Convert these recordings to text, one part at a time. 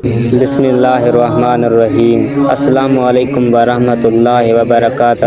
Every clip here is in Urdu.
بسم اللہ الرحمن الرحیم۔ السلام علیکم ورحمۃ اللہ وبرکاتہ۔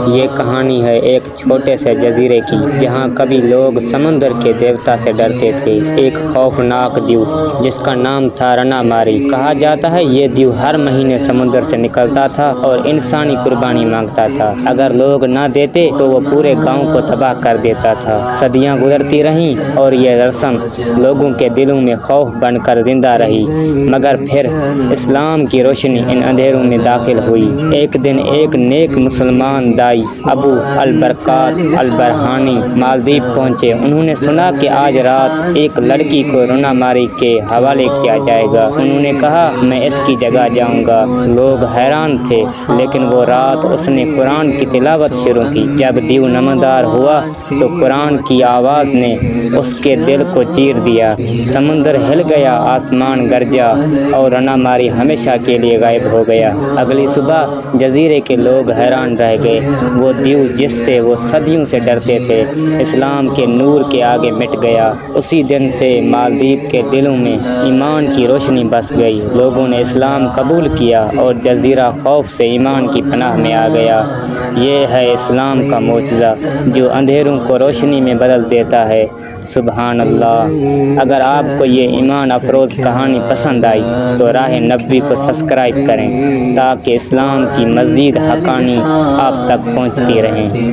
یہ کہانی ہے ایک چھوٹے سے جزیرے کی جہاں کبھی لوگ سمندر کے دیوتا سے ڈرتے تھے۔ ایک خوفناک دیو جس کا نام تھا رنا ماری۔ کہا جاتا ہے یہ دیو ہر مہینے سمندر سے نکلتا تھا اور انسانی قربانی مانگتا تھا۔ اگر لوگ نہ دیتے تو وہ پورے گاؤں کو تباہ کر دیتا تھا۔ صدیاں گزرتی رہیں اور یہ رسم لوگوں کے دلوں میں خوف بن کر زندہ رہی، مگر پھر اسلام کی روشنی ان اندھیروں میں داخل ہوئی۔ ایک دن ایک نیک مسلمان دائی ابو البرکات البرہانی مالدیپ پہنچے۔ انہوں نے سنا کہ آج رات ایک لڑکی کو رنا ماری کے حوالے کیا جائے گا۔ انہوں نے کہا میں اس کی جگہ جاؤں گا۔ لوگ حیران تھے، لیکن وہ رات اس نے قرآن کی تلاوت شروع کی۔ جب دیو نمودار ہوا تو قرآن کی آواز نے اس کے دل کو چیر دیا۔ سمندر ہل گیا، آسمان گرجا اور رنا ماری ہمیشہ کے لیے غائب ہو گیا۔ اگلی صبح جزیرے کے لوگ حیران رہ گئے۔ وہ دیو جس سے وہ صدیوں سے ڈرتے تھے اسلام کے نور کے آگے مٹ گیا۔ اسی دن سے مالدیپ کے دلوں میں ایمان کی روشنی بس گئی۔ لوگوں نے اسلام قبول کیا اور جزیرہ خوف سے ایمان کی پناہ میں آ گیا۔ یہ ہے اسلام کا معجزہ جو اندھیروں کو روشنی میں بدل دیتا ہے۔ سبحان اللہ۔ اگر آپ کو یہ ایمان افروز کہانی پسند آئی تو راہ نبوی کو سبسکرائب کریں تاکہ اسلام کی مزید حقانی آپ تک پہنچتی رہیں۔